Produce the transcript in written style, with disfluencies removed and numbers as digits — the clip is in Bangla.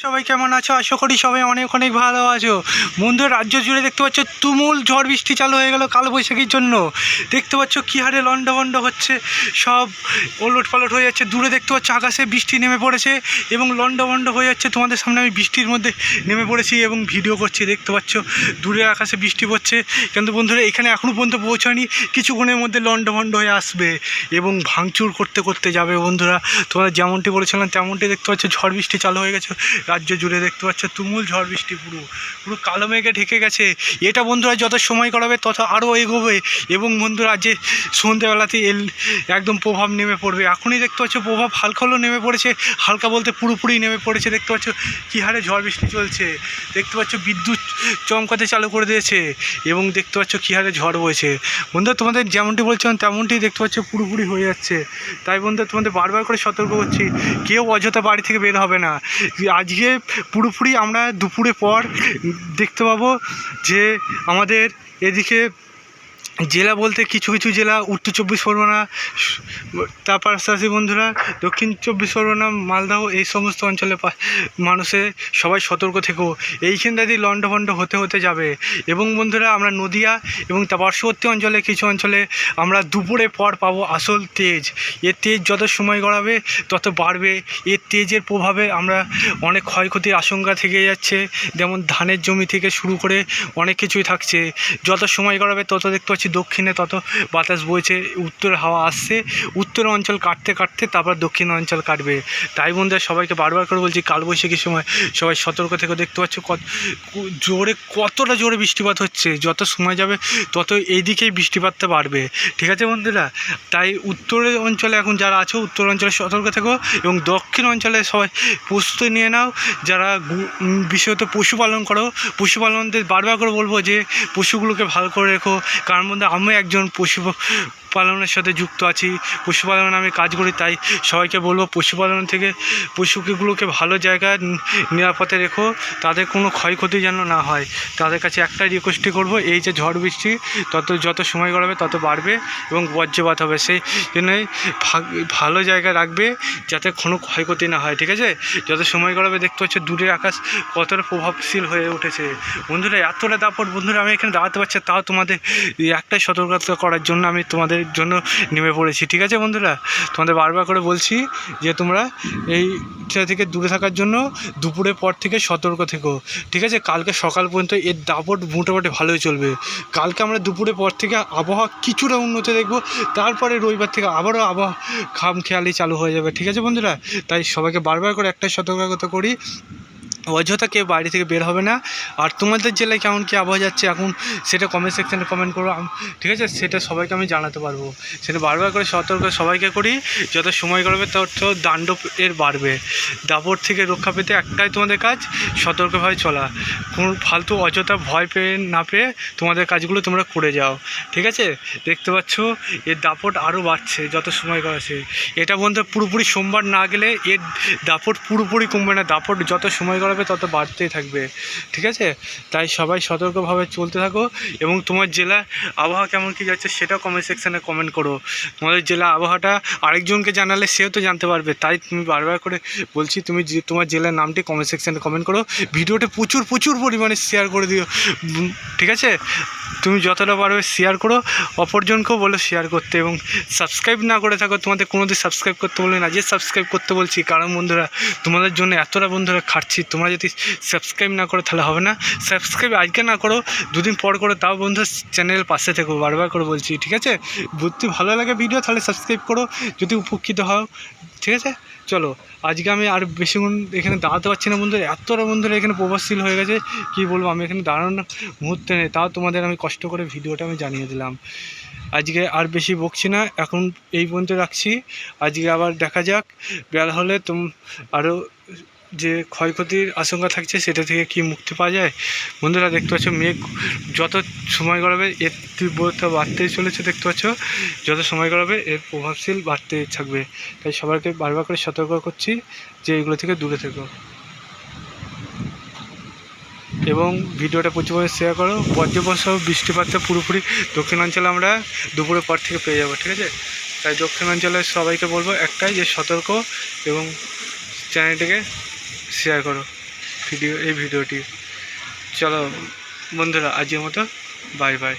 সবাই কেমন আছো? আশা করি সবাই অনেক অনেক ভালো আছো। বন্ধুরা, রাজ্য জুড়ে দেখতে পাচ্ছ তুমুল ঝড় বৃষ্টি চালু হয়ে গেল কালবৈশাখীর জন্য। দেখতে পাচ্ছ কী হারে লন্ডভন্ড হচ্ছে, সব ওলট পালট হয়ে যাচ্ছে। দূরে দেখতে পাচ্ছ আকাশে বৃষ্টি নেমে পড়েছে এবং লন্ডভন্ড হয়ে যাচ্ছে। তোমাদের সামনে আমি বৃষ্টির মধ্যে নেমে পড়েছি এবং ভিডিও করছি। দেখতে পাচ্ছ দূরে আকাশে বৃষ্টি পড়ছে, কিন্তু বন্ধুরা এখানে এখনও পর্যন্ত পৌঁছায়নি। কিছুক্ষণের মধ্যে লন্ডভন্ড হয়ে আসবে এবং ভাঙচুর করতে করতে যাবে। বন্ধুরা, তোমরা যেমনটি বলেছিলাম তেমনটি দেখতে পাচ্ছ ঝড় বৃষ্টি চালু হয়ে গেছে রাজ্য জুড়ে। দেখতে পাচ্ছ তুমুল ঝড় বৃষ্টি, পুরো পুরো কালো মেঘে ঢেকে গেছে। এটা বন্ধুরা যত সময় করাবে তত আরও এগোবে এবং বন্ধুরা আজ যে সন্ধ্যেবেলাতে একদম প্রভাব নেমে পড়বে। এখনই দেখতে পাচ্ছ প্রভাব হালকা হলেও নেমে পড়েছে, হালকা বলতে পুরোপুরি নেমে পড়েছে। দেখতে পাচ্ছ কী হারে ঝড় বৃষ্টি চলছে। দেখতে পাচ্ছ বিদ্যুৎ চমকাতে চালু করে দিয়েছে এবং দেখতে পাচ্ছ কী হারে ঝড় বইছে। বন্ধুরা, তোমাদের যেমনটি বলছিলাম তেমনটি দেখতে পাচ্ছ পুরোপুরি হয়ে যাচ্ছে। তাই বন্ধুরা, তোমাদের বারবার করে সতর্ক করছি, কেউ অযথা বাড়ি থেকে বের হবে না। আজকে পুরোপুরি আমরা দুপুরে পর দেখতে পাবো যে আমাদের এদিকে জেলা বলতে কিছু কিছু জেলা, উত্তর চব্বিশ পরগনা, তার পাশাপাশি বন্ধুরা দক্ষিণ চব্বিশ পরগনা, মালদহ, এই সমস্ত অঞ্চলে মানুষের সবাই সতর্ক থেকো। এইখানটা দিয়ে লন্ডভন্ড হতে হতে যাবে। এবং বন্ধুরা, আমরা নদিয়া এবং তার পার্শ্ববর্তী অঞ্চলে কিছু অঞ্চলে আমরা দুপুরে পর পাবো আসল তেজ। এর তেজ যত সময় গড়াবে তত বাড়বে। এর তেজের প্রভাবে আমরা অনেক ক্ষয়ক্ষতির আশঙ্কা থেকে যাচ্ছে, যেমন ধানের জমি থেকে শুরু করে অনেক কিছুই থাকছে। যত সময় গড়াবে তত দেখতে পাচ্ছি দক্ষিণে তত বাতাস বইছে, উত্তর হাওয়া আসছে, উত্তর অঞ্চল কাটতে কাটতে তারপর দক্ষিণ অঞ্চল কাটবে। তাই বন্ধুরা, সবাইকে বারবার করে বলছি কালবৈশাখীর সময় সবাই সতর্ক থেকে। দেখতে পাচ্ছ কতটা জোরে বৃষ্টিপাত হচ্ছে। যত সময় যাবে তত এই দিকেই বৃষ্টিপাতটা বাড়বে। ঠিক আছে বন্ধুরা, তাই উত্তরের অঞ্চলে এখন যারা আছো উত্তর অঞ্চলে সতর্ক থেকো এবং দক্ষিণ অঞ্চলে সবাই প্রস্তুতি নিয়ে নাও। যারা বিশেষত পশুপালন করো, পশুপালনদের বারবার করে বলবো যে পশুগুলোকে ভালো করে রেখো। কারণ মধ্যে আমি একজন পশুপালনের সাথে যুক্ত আছি, পশুপালনে আমি কাজ করি। তাই সবাইকে বলবো পশুপালন থেকে পশুগুলোকে ভালো জায়গায় নিরাপদে রেখো, তাদের কোনো ক্ষয়ক্ষতি যেন না হয়। তাদের কাছে একটাই রিকোয়েস্টই করবো, এই যে ঝড় বৃষ্টি যত সময় গড়াবে তত বাড়বে এবং বজ্রপাত হবে, সেই জন্যই ভালো জায়গায় রাখবে যাতে কোনো ক্ষয়ক্ষতি না হয়। ঠিক আছে, যত সময় গড়াবে দেখতে পাচ্ছ দূরের আকাশ কতটা প্রভাবশীল হয়ে উঠেছে। বন্ধুরা, এতটা দাপট, বন্ধুরা আমি এখানে দাঁড়াতে পারছি, তাও তোমাদের একটাই সতর্কতা করার জন্য আমি তোমাদের জন্য নেমে পড়েছি। ঠিক আছে বন্ধুরা, তোমাদের বারবার করে বলছি যে তোমরা এইটা থেকে দূরে থাকার জন্য দুপুরের পর থেকে সতর্ক থেকো। ঠিক আছে, কালকে সকাল পর্যন্ত এর দাপট মোটামুটি ভালোই চলবে। কালকে আমরা দুপুরের পর থেকে আবহাওয়া কিছুটা উন্নতি দেখব, তারপরে রবিবার থেকে আবারও আবহাওয়া খামখেয়ালি চালু হয়ে যাবে। ঠিক আছে বন্ধুরা, তাই সবাইকে বারবার করে একটাই সতর্কতা করি, অযথা কেউ বাড়ি থেকে বের হবে না। আর তোমাদের জেলায় কেমন কী আবহাওয়া যাচ্ছে এখন সেটা কমেন্ট সেকশানে কমেন্ট করো। ঠিক আছে, সেটা সবাইকে আমি জানাতে পারবো। সেটা বারবার করে সতর্ক সবাইকে করি, যত সময় করবে তত দাণ্ডব এর বাড়বে। দাপট থেকে রক্ষা পেতে একটাই তোমাদের কাজ, সতর্কভাবে চলা। কোনো ফালতু অযথা ভয় পেয়ে না পেয়ে তোমাদের কাজগুলো তোমরা করে যাও। ঠিক আছে, দেখতে পাচ্ছ এর দাপট আরও বাড়ছে যত সময় করেছে। এটা বন্ধু পুরোপুরি সোমবার না গেলে এর দাপট পুরোপুরি কমবে না, দাপট যত সময় করাবে তত বাড়তেই থাকবে। ঠিক আছে, তাই সবাই সতর্কভাবে চলতে থাকো এবং তোমার জেলা আবহাওয়া কেমন কী যাচ্ছে সেটাও কমেন্ট সেকশানে কমেন্ট করো। তোমাদের জেলা আবহাওয়াটা আরেকজনকে জানালে সেও তো জানতে পারবে। তাই তুমি বারবার করে বলছি, তুমি তোমার জেলার নামটি কমেন্ট সেকশানে কমেন্ট করো। ভিডিওটা প্রচুর পরিমাণে শেয়ার করে দিও। ঠিক আছে, তুমি যতটা পারবে শেয়ার করো, অপরজনকেও বলো শেয়ার করতে। এবং সাবস্ক্রাইব না করে থাকো, তোমাদের কোনোদিন সাবস্ক্রাইব করতে বলি না, যে সাবস্ক্রাইব করতে বলছি। কারণ বন্ধুরা, তোমাদের জন্য এতটা বন্ধুরা খাটছি, তোমরা যদি সাবস্ক্রাইব না করো তাহলে হবে না। সাবস্ক্রাইব আজকে না করো, দুদিন পর করো, তাও বন্ধু চ্যানেলের পাশে থেকো, বারবার করে বলছি। ঠিক আছে, যদি ভালো লাগে ভিডিও তাহলে সাবস্ক্রাইব করো যদি উপকৃত হও। ঠিক আছে, চলো আজকে আমি আর বেশিক্ষণ এখানে দাঁড়াতে পারছি না বন্ধুরা, এতটা বন্ধুরা এখানে প্রভাবশীল হয়ে গেছে কী বলবো। আমি এখানে দাঁড়ানোর মুহূর্তে নেই, তাও তোমাদের আমি কষ্ট করে ভিডিওটা আমি জানিয়ে দিলাম। আজকে আর বেশি বকছি না, এখন এই পর্যন্ত রাখছি। আজকে আবার দেখা যাক বেলা হলে আরও যে ক্ষয়ক্ষতির আশঙ্কা থাকছে সেটা থেকে কি মুক্তি পাওয়া যায়। বন্ধুরা, দেখতে পাচ্ছ মেঘ যত সময় গড়াবে এর তীব্রতা বাড়তেই চলেছে। দেখতে পাচ্ছ যত সময় গড়াবে এর প্রভাবশীল বাড়তে থাকবে। তাই সবাইকে বারবার করে সতর্ক করছি যে এগুলো থেকে দূরে থেকো এবং ভিডিওটা প্রচুর শেয়ার করো। বজ্রপাত সহ বৃষ্টিপাতটা পুরোপুরি দক্ষিণাঞ্চলে আমরা দুপুরের পর থেকে পেয়ে যাবো। ঠিক আছে, তাই দক্ষিণাঞ্চলের সবাইকে বলবো একটাই, যে সতর্ক এবং চ্যানেলটিকে শেয়ার করো। এই ভিডিওটি। চলো বন্ধুরা, আজকের মতো বাই বাই।